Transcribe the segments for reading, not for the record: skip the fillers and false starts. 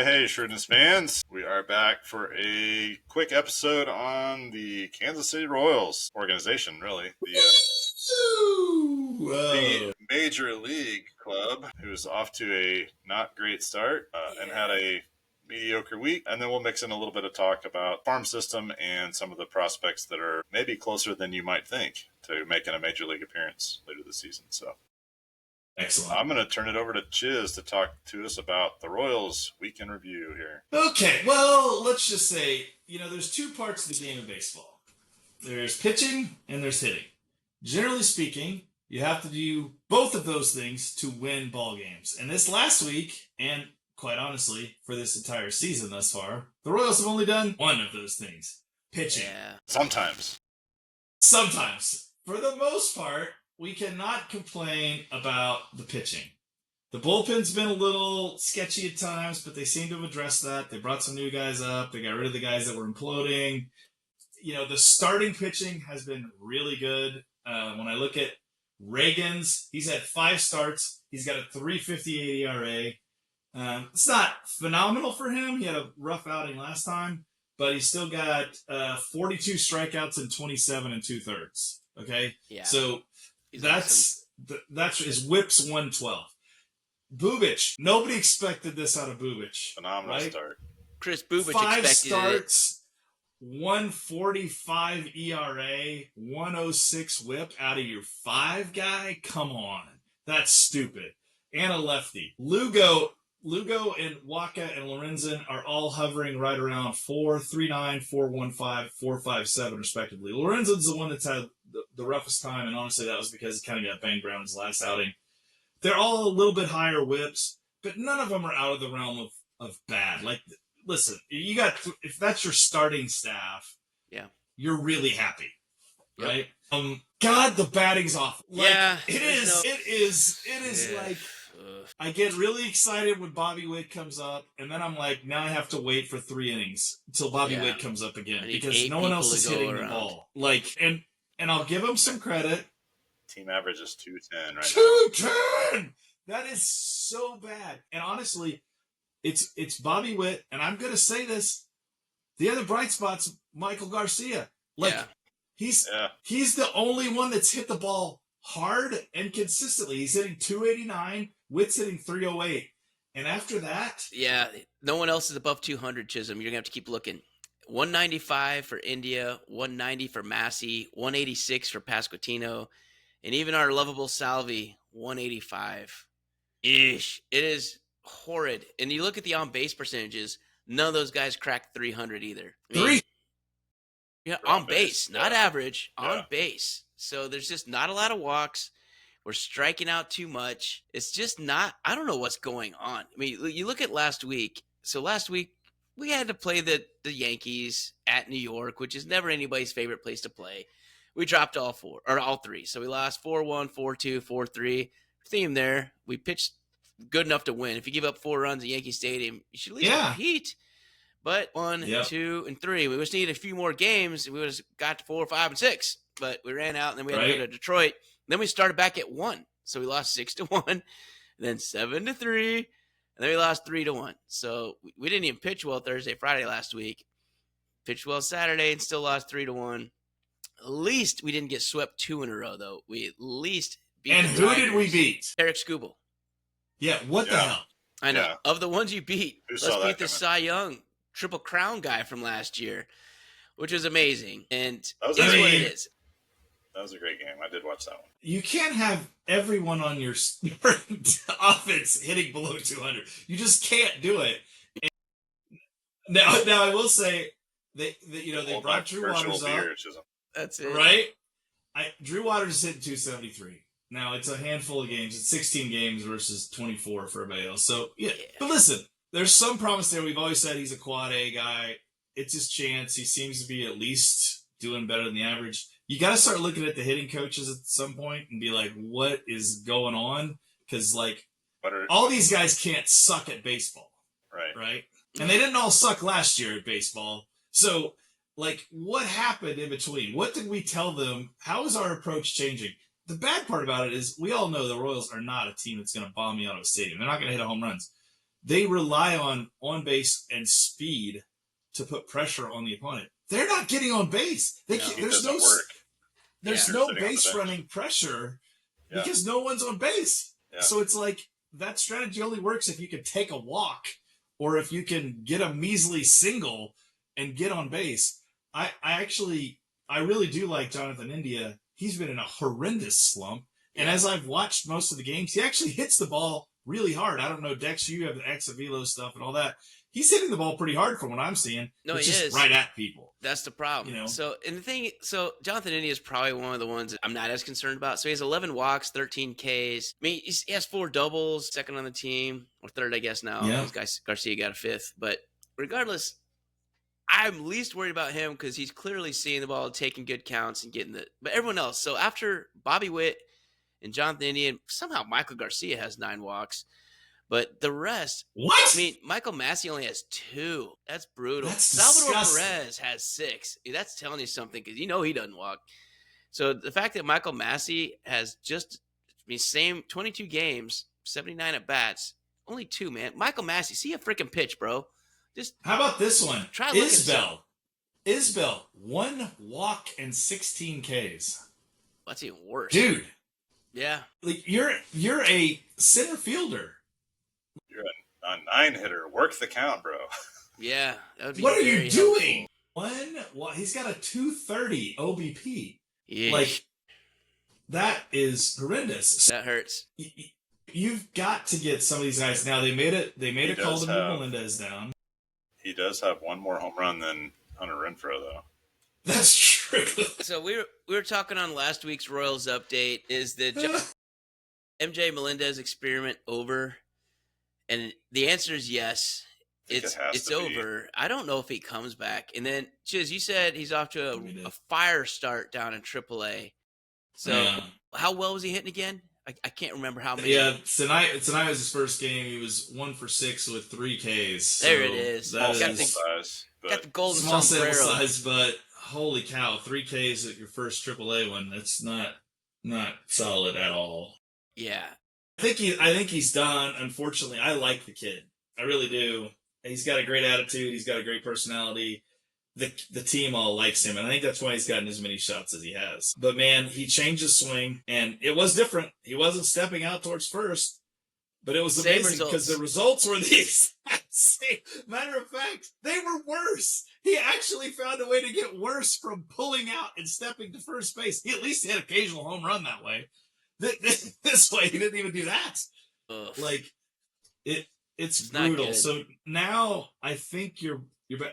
Hey, Shrewdness fans. We are back for a quick episode on the Kansas City Royals organization, really. The Major League Club, who's off to a not great start and had a mediocre week. And then we'll mix in a little bit of talk about farm system and some of the prospects that are maybe closer than you might think to making a Major League appearance later this season. So Excellent. I'm going to turn it over to Chiz to talk to us about the Royals weekend review here. Okay, well, let's just say, there's two parts of the game of baseball. There's pitching and there's hitting. Generally speaking, you have to do both of those things to win ball games. And this last week, and quite honestly, for this entire season thus far, the Royals have only done one of those things. Pitching. Yeah. Sometimes. For the most part, we cannot complain about the pitching. The bullpen's been a little sketchy at times, but they seem to have addressed that. They brought some new guys up. They got rid of the guys that were imploding. The starting pitching has been really good. When I look at Reagan's, he's had 5 starts. He's got a 3.58 ERA. It's not phenomenal for him. He had a rough outing last time, but he's still got 42 strikeouts and 27 2/3. Okay? Yeah. So that's his whip's 112. Bubic. Nobody expected this out of Bubic. Phenomenal start. Chris Bubic 5 expected starts, 1.45 ERA, 106 whip out of your 5 guy? Come on. That's stupid. And a lefty. Lugo and Waka and Lorenzen are all hovering right around 4.39, 4.15, 4.57 respectively. Lorenzen's the one that's had the roughest time, and honestly that was because he kind of got banged around his last outing. They're all a little bit higher whips, but none of them are out of the realm of bad. Like, listen, if that's your starting staff, yeah, you're really happy, yep. Right? God, the batting's awful. Like, yeah, it is like, I get really excited when Bobby Witt comes up, and then I'm like, now I have to wait for 3 innings until Bobby Witt comes up again because no one else is hitting the ball. Like, and I'll give him some credit. Team average is 210 right 210! That is so bad. And honestly, it's Bobby Witt, and I'm going to say this. The other bright spot's Michael Garcia. He's the only one that's hit the ball hard and consistently. He's hitting 289. Witt's hitting 308. And after that... Yeah, no one else is above 200, Chisholm. You're going to have to keep looking. 195 for India, 190 for Massey, 186 for Pasquantino, and even our lovable Salvi, 185. Ish. It is horrid. And you look at the on-base percentages, none of those guys cracked 300 either. Yeah, on base, not average, on base. So there's just not a lot of walks. We're striking out too much. It's just not – I don't know what's going on. I mean, you look at last week. So last week, we had to play the Yankees at New York, which is never anybody's favorite place to play. We dropped all 3. So we lost 4-1, 4-2, 4-3. Theme there. We pitched good enough to win. If you give up 4 runs at Yankee Stadium, you should at least compete. But 1, 2, and 3. We just needed a few more games, and we would have got to 4, 5, and 6. But we ran out, and then we had to go to Detroit. Then we started back at 1. So we lost 6-1, then 7-3, and then we lost 3-1. So we didn't even pitch well Thursday, Friday last week. Pitched well Saturday and still lost 3-1. At least we didn't get swept 2 in a row, though. We at least beat And the who Tigers. did we beat? Eric Skubal. Yeah, what the hell? I know. Yeah. Of the ones you beat, let's beat the Cy Young Triple Crown guy from last year, which was amazing. And it's what it is. That was a great game. I did watch that one. You can't have everyone on your offense hitting below 200. You just can't do it. And now I will say they brought Drew Waters up. That's it. Right? Drew Waters is hitting 273. Now, it's a handful of games. It's 16 games versus 24 for everybody else. So, yeah. But listen, there's some promise there. We've always said he's a quad A guy. It's his chance. He seems to be at least doing better than the average. You got to start looking at the hitting coaches at some point and be like, what is going on? Because, all these guys can't suck at baseball. Right? And they didn't all suck last year at baseball. So, what happened in between? What did we tell them? How is our approach changing? The bad part about it is we all know the Royals are not a team that's going to bomb you out of a stadium. They're not going to hit home runs. they rely on base and speed to put pressure on the opponent. They're not getting on base. They can't, It there's doesn't no work. there's Yeah. no Sitting on the base bench. running pressure Yeah. because no one's on base. Yeah. So it's like that strategy only works if you can take a walk or if you can get a measly single and get on base. I really do like Jonathan India. He's been in a horrendous slump. And Yeah. as I've watched most of the games, he actually hits the ball really hard. I don't know, Dex, you have the ex velo stuff and all that. He's hitting the ball pretty hard from what I'm seeing. No, it's he just is. right at people. That's the problem. You know? So Jonathan India is probably one of the ones that I'm not as concerned about. So he has 11 walks, 13 Ks. I mean, he has 4 doubles, second on the team, or third, I guess now. Yeah. Because Garcia got a 5th. But regardless, I'm least worried about him because he's clearly seeing the ball, taking good counts, and getting the. But everyone else. So after Bobby Witt and Jonathan India, and somehow Michael Garcia has 9 walks. But the rest, What? I mean, Michael Massey only has 2. That's brutal. That's Salvador disgusting. Perez has 6. That's telling you something because he doesn't walk. So the fact that Michael Massey has same 22 games, 79 at bats, only 2, man. Michael Massey, see a freaking pitch, bro. Just how about this one? try looking at Isbell. Isbell, 1 walk and 16 Ks. That's even worse, Dude. Yeah, Like you're a center fielder. You're a 9-hitter. Work the count, bro. yeah. That would be What are very you doing? He's got a 230 OBP. Yeesh. Like that is horrendous. That hurts. You've got to get some of these guys now. They made a call to move Melendez down. He does have 1 more home run than Hunter Renfroe, though. That's true. So we were talking on last week's Royals update. Is the MJ Melendez experiment over? And the answer is yes. It's over. I don't know if he comes back. And then, Chiz, you said he's off to a fire start down in AAA. So how well was he hitting again? I can't remember how many. Yeah, tonight was his first game. He was 1 for 6 with 3 Ks. So there it is. Small sample size. Got the golden small sombrero. sample size, but holy cow, 3 Ks at your first AAA one. That's not solid at all. Yeah. I think he's done. Unfortunately, I like the kid. I really do. He's got a great attitude. He's got a great personality. The team all likes him, and I think that's why he's gotten as many shots as he has. But man, he changed his swing, and it was different. He wasn't stepping out towards first, but it was amazing because the results were the exact same. Matter of fact, they were worse. He actually found a way to get worse from pulling out and stepping to first base. He at least had occasional home run that way. This way, he didn't even do that. Ugh. Like it's brutal. So now I think you're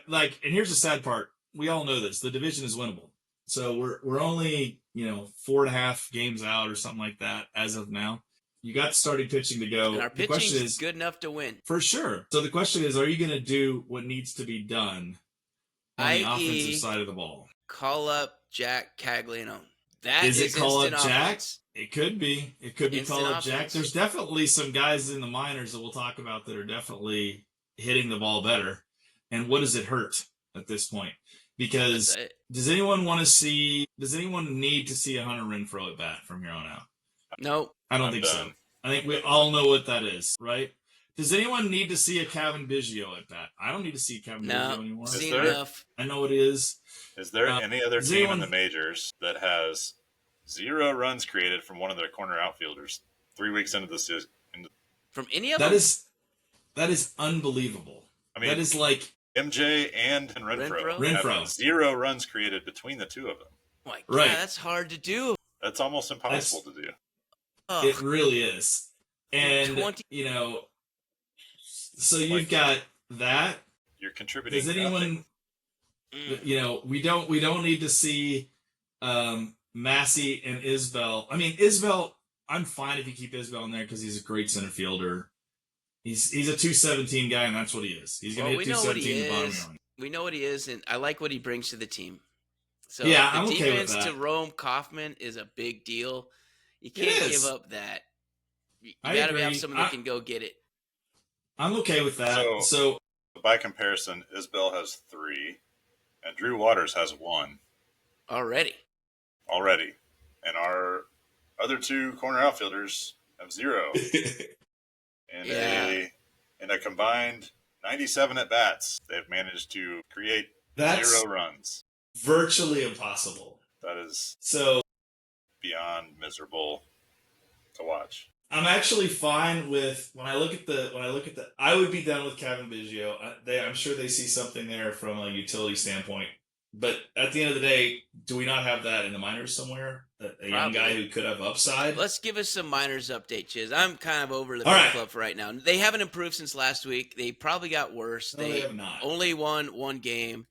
like, and here's the sad part. We all know this. The division is winnable. So we're only 4.5 games out or something like that as of now. You got starting pitching to go. And our pitching is good enough to win. For sure. So the question is, are you going to do what needs to be done on the offensive side of the ball? Call up Jack Cagliano. That is it call up Jack? Offense. It could be. It could be call up Jack. There's definitely some guys in the minors that we'll talk about that are definitely hitting the ball better. And what does it hurt at this point? Because does anyone need to see a Hunter Renfroe at bat from here on out? No. I don't think so. I think we all know what that is, right? Does anyone need to see a Kevin Biggio at bat? I don't need to see Kevin Biggio anymore. Enough. I know what it is. Is there any other team in the majors that has 0 runs created from one of their corner outfielders 3 weeks into the season? From any of them? That is unbelievable. I mean, that is like MJ and Renfroe. Have 0 runs created between the 2 of them. Oh my God, that's hard to do. That's almost impossible to do. It really is. And, so you've got that. You're contributing. Does anyone, we don't need to see Massey and Isbell. I mean, Isbell, I'm fine if you keep Isbell in there because he's a great center fielder. He's a 217 guy, and that's what he is. He's going to hit 217 in the bottom of. We know what he is, and I like what he brings to the team. So yeah, the I'm okay with that. Defense to Rome Kaufman is a big deal. You can't give up that. You got to have someone that can go get it. I'm okay with that. So by comparison, Isbell has 3, and Drew Waters has 1. Already. And our other 2 corner outfielders have 0. And In a combined 97 at bats, they've managed to create That's 0 runs. virtually impossible. That is So beyond miserable to watch. I'm actually fine with when I look at the. I would be done with Kevin Biggio. I'm sure they see something there from a utility standpoint. But at the end of the day, do we not have that in the minors somewhere? A young guy who could have upside. Let's give us some minors update, Chiz. I'm kind of over the All big right. club for right now. They haven't improved since last week. They probably got worse. No, they have not. Only won one game.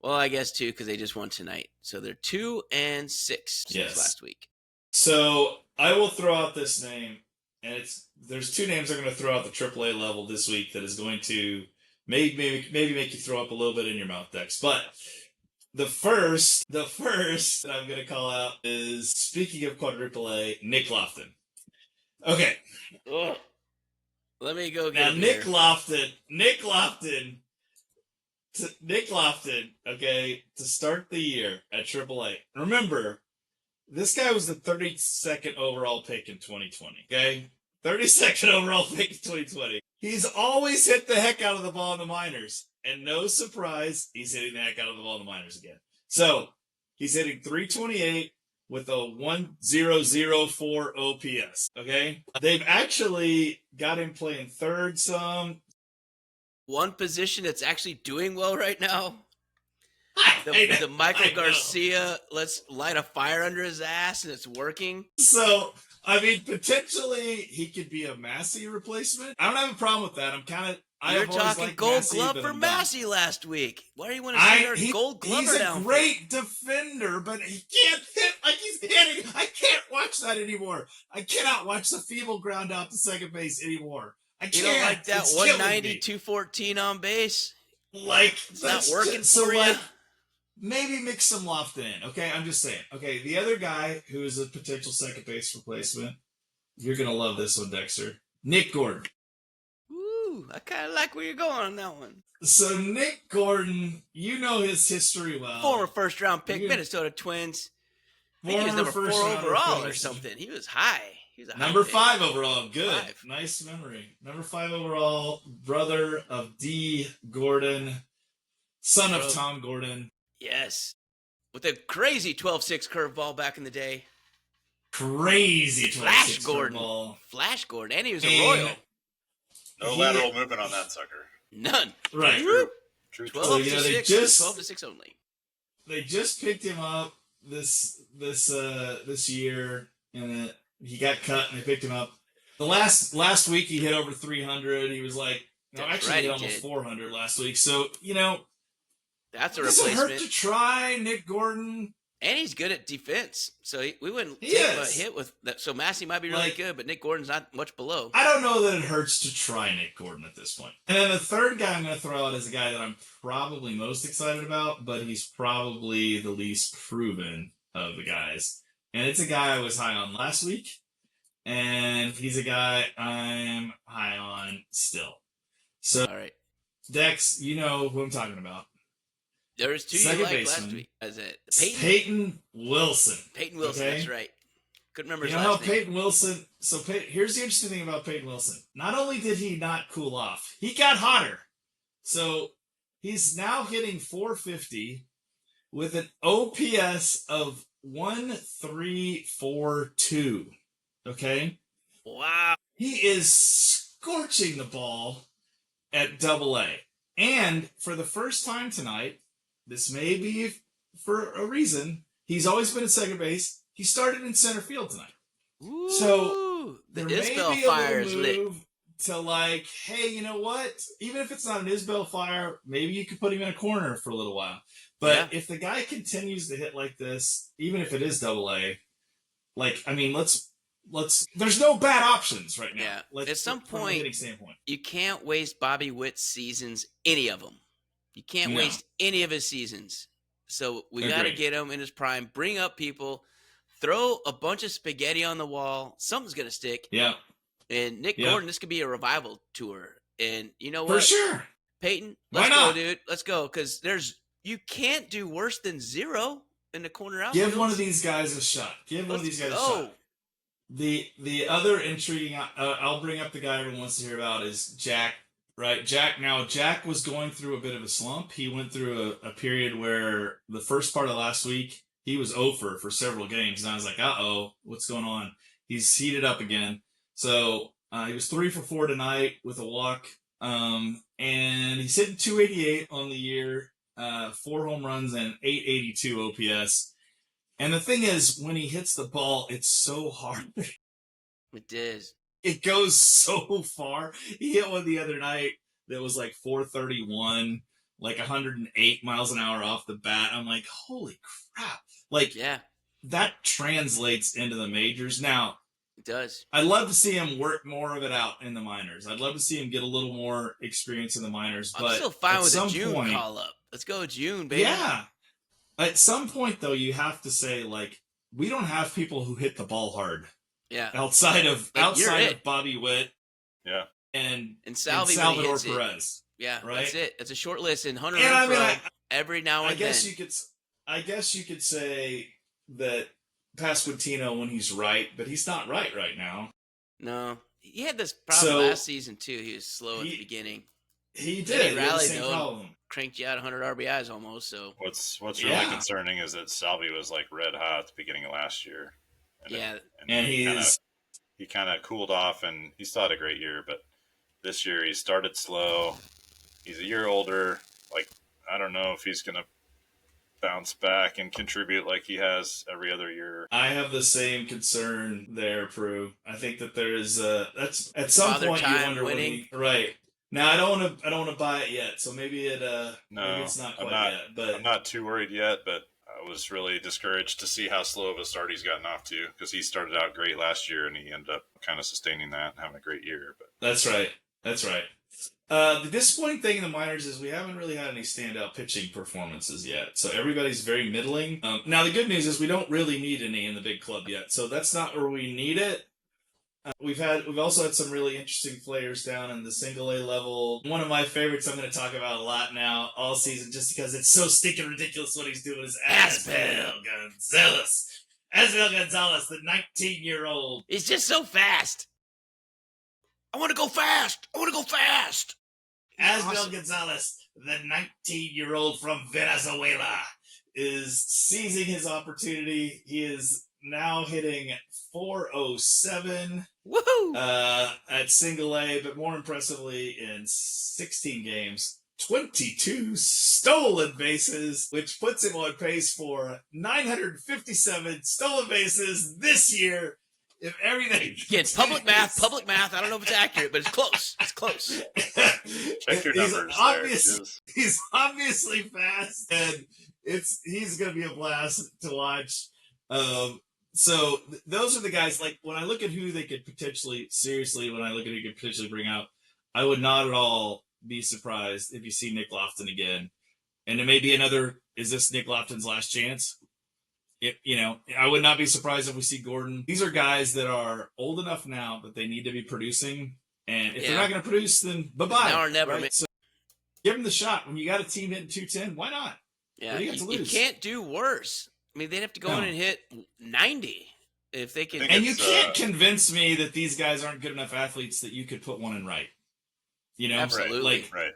Well, I guess 2 because they just won tonight. So they're 2-6 since last week. So I will throw out this name, and there's 2 names I'm going to throw out the AAA level this week that is going to maybe make you throw up a little bit in your mouth, Dex. But the first that I'm going to call out is, speaking of quadruple A, Nick Lofton. Okay. Ugh. Let me go get Now, him Nick here. Lofton, okay, to start the year at AAA. Remember, this guy was the 32nd overall pick in 2020, okay? 32nd overall pick in 2020. He's always hit the heck out of the ball in the minors. And no surprise, he's hitting the heck out of the ball in the minors again. So, he's hitting 328 with a 1004 OPS, okay? They've actually got him playing third some. One position that's actually doing well right now. I The Michael Garcia, let's light a fire under his ass, and it's working. So, I mean, potentially he could be a Massey replacement. I don't have a problem with that. You're talking Gold Glove for Massey last week. Why do you want to see our Gold Glover down? He's a great defender, but he can't hit like he's hitting. I can't watch that anymore. I cannot watch the feeble ground out to second base anymore. I can't. You don't like that it's 190, 214 on base? Like, it's not working for you? Maybe mix some Lofton in. Okay, I'm just saying. Okay, the other guy who is a potential second base replacement, you're going to love this one, Dexter. Nick Gordon. Ooh, I kind of like where you're going on that one. So Nick Gordon, you know his history well. Former first-round pick, Minnesota Twins. I think he was number 4 overall or something. He was high. He was a number high 5 overall. Good. 5. Nice memory. Number 5 overall, brother of D. Gordon, son of Tom Gordon. Yes. With a crazy 12-6 curveball back in the day. Crazy 12-6 curveball. Flash Gordon. And he was a Royal. No lateral movement on that sucker. None. Right. True. 12 to 6. 12 to 6 only. They just picked him up this year, and he got cut, and they picked him up. The last week he hit over 300. He was like, no, actually he hit almost 400 last week. So, that's a replacement. replacement. Hurt to try Nick Gordon. And he's good at defense. So we wouldn't take a hit with that. So Massey might be really good, but Nick Gordon's not much below. I don't know that it hurts to try Nick Gordon at this point. And then the third guy I'm going to throw out is a guy that I'm probably most excited about, but he's probably the least proven of the guys. And it's a guy I was high on last week, and he's a guy I'm high on still. So, all right, Dex, you know who I'm talking about. There was 2 you liked last week. Is it Peyton Wilson? Peyton Wilson, okay? That's right. Couldn't remember his last last name. Peyton Wilson. So here's the interesting thing about Peyton Wilson. Not only did he not cool off, he got hotter. So he's now hitting 450 with an OPS of 1342. Okay? Wow. He is scorching the ball at AA. And for the first time tonight, this may be for a reason, he's always been at second base. He started in center field tonight. Ooh, so the there Isbell may be fire a is little lit. move to like, hey, you know what? Even if it's not an Isbell fire, maybe you could put him in a corner for a little while. But if the guy continues to hit like this, even if it is AA, let's there's no bad options right now. Yeah. At some point, you can't waste Bobby Witt's seasons, any of them. You can't waste any of his seasons. So we got to get him in his prime, bring up people, throw a bunch of spaghetti on the wall. Something's going to stick. Yeah. And Nick Gordon, this could be a revival tour. And you know what? For sure. Peyton, let's go, dude. Let's go. Because you can't do worse than 0 in the corner outfield. Give one of these guys a shot. The other intriguing, I'll bring up the guy everyone wants to hear about is Jack Right, Jack was going through a bit of a slump. He went through a period where the first part of last week he was over for several games, and I was like, "Uh-oh, what's going on?" He's heated up again. So he was 3 for 4 tonight with a walk, and he's hitting 288 on the year, 4 home runs and 882 OPS. And the thing is, when he hits the ball, it's so hard. It is. It goes so far. He hit one the other night that was like 431, like 108 miles an hour off the bat. I'm like, holy crap. Like, Yeah, that translates into the majors. Now, it does. I'd love to see him work more of it out in the minors. I'd love to see him get a little more experience in the minors. I'm But still fine at with a some June point, call up. Let's go June, baby. yeah. At some point, though, you have to say, like, we don't have people who hit the ball hard. Yeah. Outside of Bobby Witt, Yeah. and Salvador Perez. Yeah, right. That's it. It's a short list, and Hunter And I mean, Renfroe every now and then. I guess you could say that Pasquantino when he's right, but he's not right now. No, he had this problem last season too. He was slow at the beginning. He did. He rallied the though, problem. cranked you out 100 RBIs almost. So what's really concerning is that Salvi was like red hot at the beginning of last year. And he kind of cooled off, and he still had a great year. But this year he started slow. He's a year older. Like, I don't know if he's going to bounce back and contribute like he has every other year. I have the same concern there, Prue. I think that there is that's at some point you wonder winning. Right. Now I don't want to buy it yet. So maybe maybe it's not quite yet. But I'm not too worried yet. But I was really discouraged to see how slow of a start he's gotten off to, because he started out great last year and he ended up kind of sustaining that and having a great year. But that's right. The disappointing thing in the minors is we haven't really had any standout pitching performances yet. So everybody's very middling. Now the good news is we don't really need any in the big club yet. So that's not where we need it. We've also had some really interesting players down in the single A level. One of my favorites I'm going to talk about a lot now all season, just because it's so stinking ridiculous what he's doing, is Asbel Gonzalez. Asbel Gonzalez, the 19-year-old. He's just so fast. I want to go fast. Asbel Gonzalez, the 19-year-old from Venezuela, is seizing his opportunity. He is now hitting 407 at single A, but more impressively in 16 games, 22 stolen bases, which puts him on pace for 957 stolen bases this year. If everything again, public math. I don't know if it's accurate, but it's close. Check your numbers. He's obviously fast, and he's going to be a blast to watch. So those are the guys. Like, when I look at who they could potentially bring out, I would not at all be surprised if you see Nick Lofton again, and it may be another. Is this Nick Lofton's last chance? I would not be surprised if we see Gordon. These are guys that are old enough now that they need to be producing. And if they're not going to produce, then bye-bye. Now or never. Right? So give them the shot. When you got a team hitting 210, why not? Yeah, you can't do worse. I mean, they'd have to go in and hit 90 if they can. And you can't convince me that these guys aren't good enough athletes that you could put one in right. Absolutely. Right.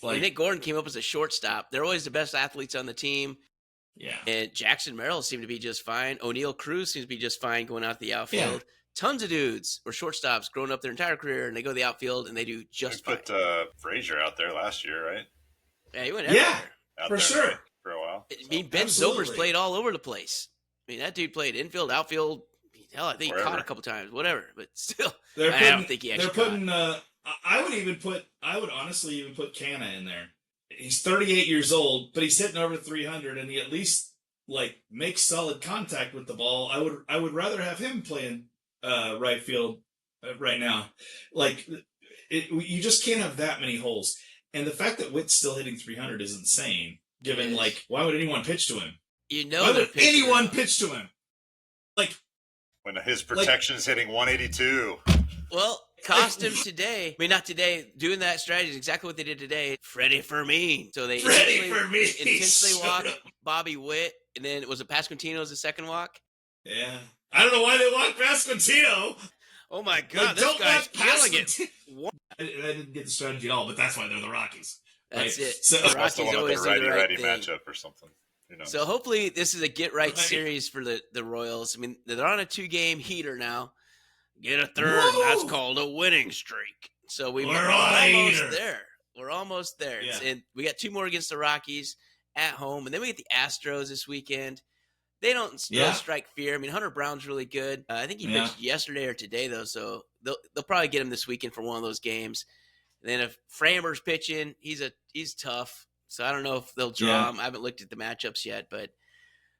Like, Nick Gordon came up as a shortstop. They're always the best athletes on the team. Yeah. And Jackson Merrill seemed to be just fine. O'Neal Cruz seems to be just fine going out the outfield. Yeah. Tons of dudes or shortstops growing up their entire career, and they go to the outfield and they do just fine. Put Frazier out there last year, right? Yeah, he went everywhere. Yeah, for sure. For a while. I mean, Ben Sobers played all over the place. I mean, that dude played infield, outfield. Hell, I think he caught a couple times, whatever. But still, I don't think he actually caught. I would honestly even put Canna in there. He's 38 years old, but he's hitting over 300, and he at least makes solid contact with the ball. I would rather have him playing right field right now. You just can't have that many holes. And the fact that Witt's still hitting 300 is insane. Given why would anyone pitch to him? Why would anyone pitch to him? When his protection is hitting 182. Well, cost him today. I mean, not today. Doing that strategy is exactly what they did today. Freddie Fermin. So they intentionally walked Bobby Witt, and then was it Pasquantino as the second walk? Yeah. I don't know why they walked Pasquantino. Oh my Like, God, this don't guy's let past killing the it. What? I didn't get the strategy at all, but that's why they're the Rockies. That's Right? it. So, The That's the Rockies one of always their do the right righty-righty thing. matchup or something. Who knows? So hopefully this is a get right Right. series for the Royals. I mean, they're on a 2-game heater now. Get a third, and that's Woo! called a winning streak. So we're We're on a almost heater. there. We're almost there. Yeah. And we got 2 more against the Rockies at home, and then we get the Astros this weekend. They don't really Yeah. strike fear. I mean, Hunter Brown's really good. I think he Yeah. pitched yesterday or today, though, so they'll probably get him this weekend for one of those games. And then if Framber's pitching, he's tough. So I don't know if they'll draw Yeah. him. I haven't looked at the matchups yet, but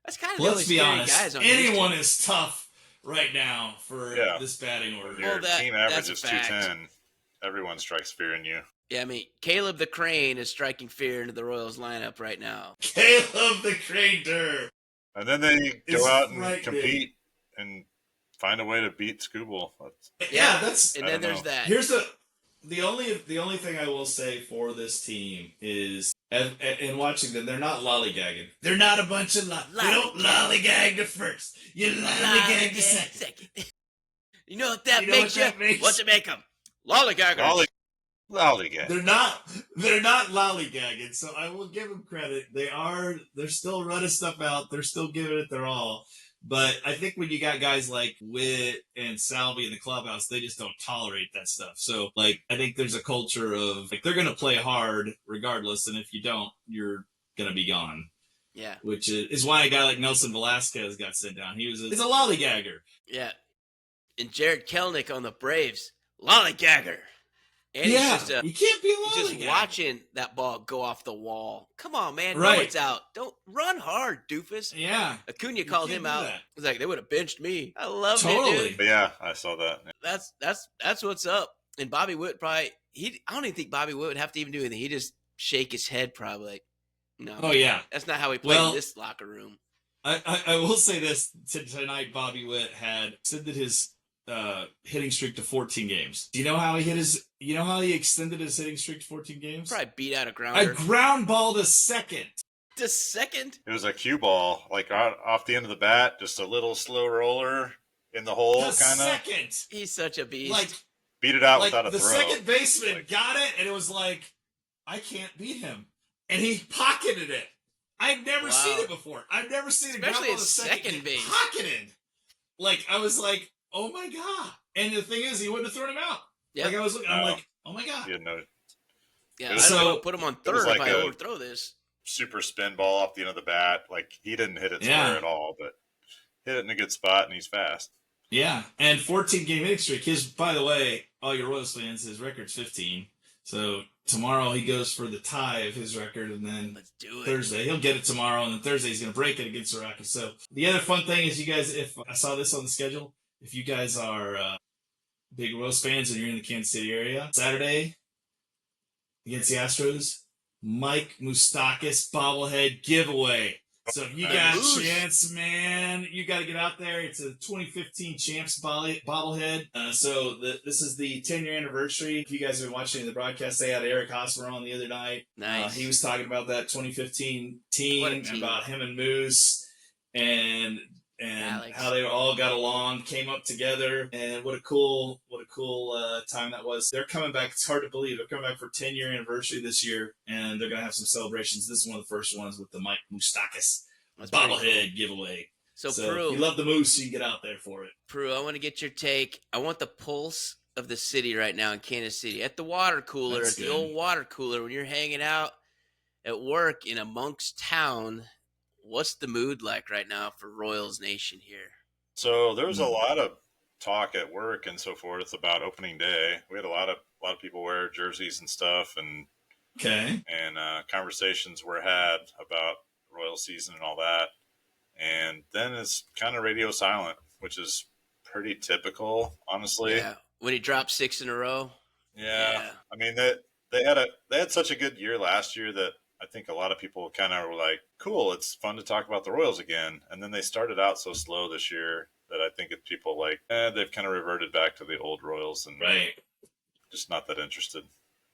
that's kind of Let's the be only scary honest. guys on Anyone Houston. is tough right now for Yeah. this batting order. When your Well, team that's average a is fact. 210, everyone strikes fear in you. Yeah, I mean, Caleb the Crane is striking fear into the Royals lineup right now. Caleb the Crane Durr. And then they It's go out and frightening. compete and find a way to beat Scooble. Yeah, that's And I then don't there's know. that. here's the only thing I will say for this team is and watching them, they're not lollygagging. They're not a bunch of they don't lollygag to first. You lollygag to second. You know what that You know makes what you? that makes? What's it make them? Lollygaggers. Lollygag. They're not lollygagging, so I will give them credit. They're still running stuff out. They're still giving it their all. But I think when you got guys like Witt and Salvi in the clubhouse, they just don't tolerate that stuff. So, like, I think there's a culture of, like, they're going to play hard regardless, and if you don't, you're going to be gone. Yeah. Which is why a guy like Nelson Velasquez got sent down. He's a lollygagger. Yeah. And Jared Kelnick on the Braves. Lollygagger. And he's just you can't be a he's just lollygagger. watching that ball go off the wall. Come on, man. Right. No, it's out. Don't run hard, doofus. Yeah. Acuna called can't him do out. that. He's like, they would have benched me. I love it, Totally. dude. But yeah, I saw that. That's what's up. And Bobby Witt probably I don't even think Bobby Witt would have to even do anything. He'd just shake his head probably like, no. Oh, yeah. That's not how he played Well, in this locker room. I will say this. Tonight, Bobby Witt had extended his hitting streak to 14 games. Do you know how he extended his hitting streak to 14 games? Probably beat out a I grounder. ground ball to second. The second? It was a cue ball, like off the end of the bat, just a little slow roller in the hole, The kind of. second. He's such a beast. Like, Beat it out like without a the throw. second baseman Like- got it, and it was like, I can't beat him. And he pocketed it. I've never Wow. seen it before. I've never seen a ground Especially ball at to second second base. pocketed. Like, I was like, oh my God. And the thing is, he wouldn't have thrown him out. Yeah. Like, I was looking, I'm No. like, oh my God. He had no Yeah, So- I don't know, put him on it was third if like I a- overthrow this. super spin ball off the end of the bat. Like, he didn't hit it Yeah. square at all, but hit it in a good spot, and he's fast. Yeah, and 14-game hitting streak. By the way, all your Royals fans, his record's 15. So tomorrow he goes for the tie of his record, and then Let's do it. Thursday he'll get it tomorrow, and then Thursday he's going to break it against the Rockies. So the other fun thing is, you guys, if I saw this on the schedule, if you guys are big Royals fans and you're in the Kansas City area, Saturday against the Astros, Mike Moustakis bobblehead giveaway. So if you got Moose. a chance, man, you got to get out there. It's a 2015 Champs bobblehead. So this is the 10-year anniversary. If you guys have been watching the broadcast, they had Eric Hosmer on the other night. Nice. He was talking about that 2015 What a team, team. about him and Moose, and Alex. how they all got along, came up together, and what a cool time that was. They're coming back. It's hard to believe. They're coming back for 10-year anniversary this year, and they're going to have some celebrations. This is one of the first ones with the Mike Moustakis That's pretty bobblehead giveaway. So, If Prue, you love the Moose, you can get out there for it. Prue, I want to get your take. I want the pulse of the city right now in Kansas City. At the water cooler, That's at the good. old water cooler, when you're hanging out at work in amongst town, what's the mood like right now for Royals Nation here? So there was a Hmm. lot of talk at work and so forth about opening day. We had a lot of people wear jerseys and stuff, and Okay. conversations were had about Royal season and all that. And then it's kind of radio silent, which is pretty typical, honestly. Yeah. When he dropped 6 in a row. Yeah. I mean, they had such a good year last year that I think a lot of people kind of were like, cool, it's fun to talk about the Royals again. And then they started out so slow this year that I think it's people like, they've kind of reverted back to the old Royals and Right. just not that interested.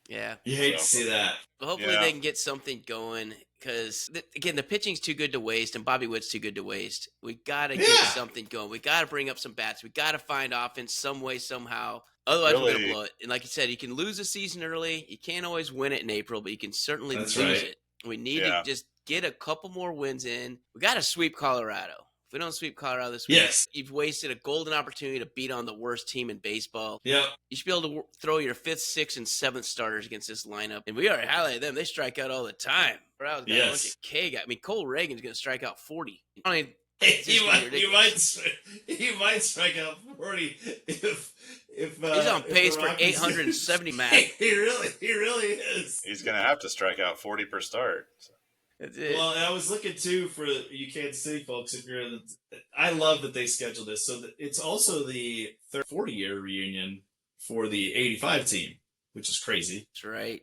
Yeah. You hate to So, see that. But hopefully Yeah. they can get something going because, again, the pitching's too good to waste and Bobby Witt's too good to waste. We got to get Yeah. something going. We got to bring up some bats. We got to find offense some way, somehow. Otherwise, we're going to Really- blow it. And like you said, you can lose a season early. You can't always win it in April, but you can certainly That's lose right. it. We need Yeah. to just get a couple more wins in. We got to sweep Colorado. If we don't sweep Colorado this week, Yes. you've wasted a golden opportunity to beat on the worst team in baseball. Yep. You should be able to throw your 5th, 6th, and 7th starters against this lineup. And we already highlighted them. They strike out all the time. Browns got a bunch Yes. of K guys. I mean, Cole Reagan's going to strike out 40. I mean, He might strike out 40 if he's on if pace the for Rockies- 870 max. He really is. He's going to have to strike out 40 per start. So. That's it. Well, I was looking too for you Kansas City folks. If you're, I love that they scheduled this. So it's also the 40-year reunion for the '85 team, which is crazy. That's right.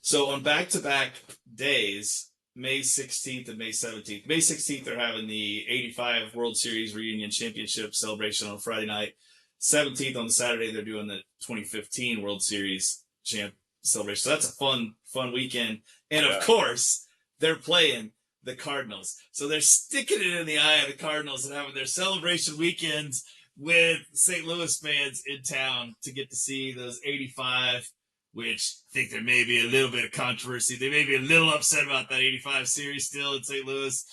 So on back-to-back days, May 16th and May 17th. May 16th, they're having the '85 World Series reunion championship celebration on Friday night. 17th on Saturday, they're doing the 2015 World Series champ celebration. So that's a fun weekend. And Yeah. of course, they're playing the Cardinals. So they're sticking it in the eye of the Cardinals and having their celebration weekends with St. Louis fans in town to get to see those '85, which I think there may be a little bit of controversy. They may be a little upset about that '85 series still in St. Louis.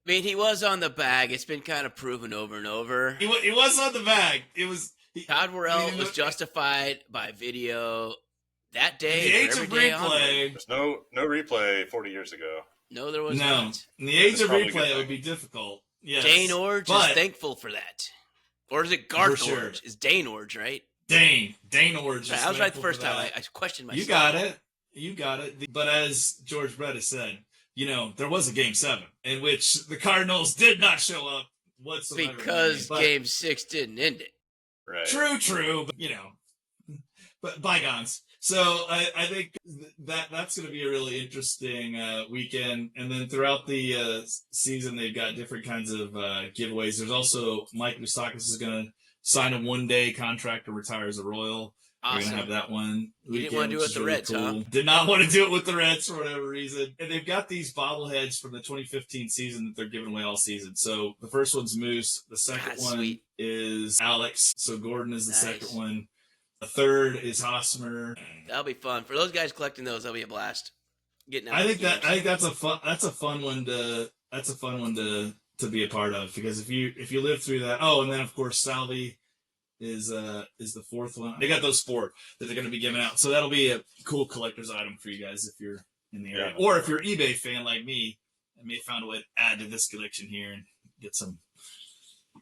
I mean, he was on the bag. It's been kind of proven over and over. He was on the bag. Todd Worrell I mean, was justified by video that day. The age and of every day onward. replay. There's no replay 40 years ago. No, there was No. not. In the age That's of probably a good replay, it thing. would be difficult. Yes. Dane Orge But is thankful for that. Or is it Garth For sure. Orge? It's Dane Orge, right? Dane Orge. is I was right the thankful first for time. that. I questioned myself. You got it. But as George Brett has said, there was a Game 7 in which the Cardinals did not show up whatsoever. Because But- Game 6 didn't end it. Right. True, but but bygones. So I think that's going to be a really interesting weekend. And then throughout the season, they've got different kinds of giveaways. There's also Mike Moustakas is going to sign a one-day contract to retire as a Royal. We're Awesome. going to have that one. You didn't wanna do it with the Reds, huh? Did not want to do it with the Reds for whatever reason. And they've got these bobbleheads from the 2015 season that they're giving away all season. So the first one's Moose. The second God, one sweet. is Alex. So Gordon is the Nice. second one. The third is Hosmer. That'll be fun. For those guys collecting those, that'll be a blast. Getting out I the think games. that's a fun one to be a part of, because if you live through that. Oh, and then of course Salvi is the fourth one. They got those 4 that they're going to be giving out, so that'll be a cool collector's item for you guys if you're in the area, Yeah. or if you're an eBay fan like me, I may find a way to add to this collection here and get some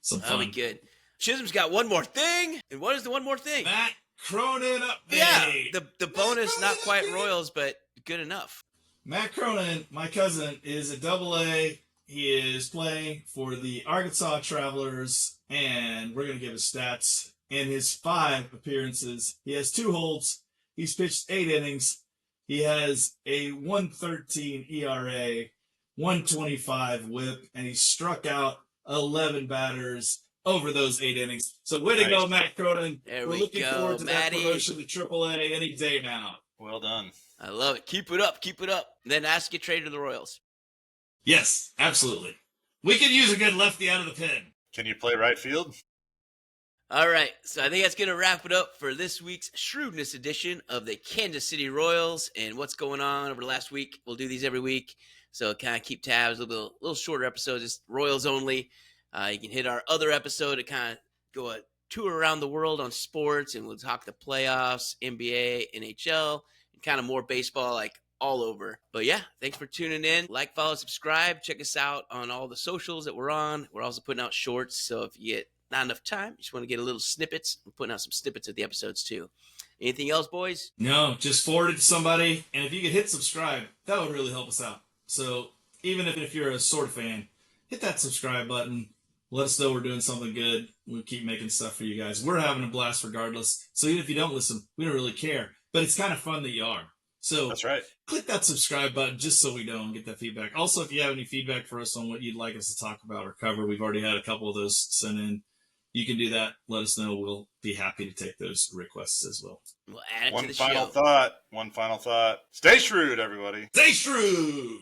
That'll be fun. good. Chisholm's got one more thing. And what is the one more thing? Matt Cronin update. Yeah, the bonus, not quite Royals, but good enough. Matt Cronin, my cousin, is a AA. He is playing for the Arkansas Travelers, and we're going to give his stats. In his 5 appearances, he has 2 holds. He's pitched 8 innings. He has a 1.13 ERA, 1.25 WHIP, and he struck out 11 batters over those 8 innings. So way to Nice. go, Matt Cronin. There We're we looking go, forward to Matty. that promotion to AAA any day now. Well done. I love it. Keep it up. Keep it up. And then ask you trade to the Royals. Yes, absolutely. We could use a good lefty out of the pen. Can you play right field? All right, so I think that's going to wrap it up for this week's Shrewdness edition of the Kansas City Royals and what's going on over the last week. We'll do these every week, so kind of keep tabs, a little shorter episodes, just Royals only. You can hit our other episode to kind of go a tour around the world on sports, and we'll talk the playoffs, NBA, NHL, and kind of more baseball, like all over. But yeah, thanks for tuning in. Like, follow, subscribe. Check us out on all the socials that we're on. We're also putting out shorts, so if you get not enough time, you just want to get a little snippets, I'm putting out some snippets of the episodes too. Anything else, boys? No, just forward it to somebody, and if you could hit subscribe, that would really help us out. So even if you're a Sword fan, hit that subscribe button. Let us know we're doing something good. We'll keep making stuff for you guys. We're having a blast regardless. So even if you don't listen, we don't really care. But it's kind of fun that you are. So That's right. click that subscribe button just so we know and get that feedback. Also, if you have any feedback for us on what you'd like us to talk about or cover, we've already had a couple of those sent in. you can do that. Let us know. We'll be happy to take those requests as well. We'll add it to One the final show. thought. One final thought. Stay shrewd, everybody. Stay shrewd!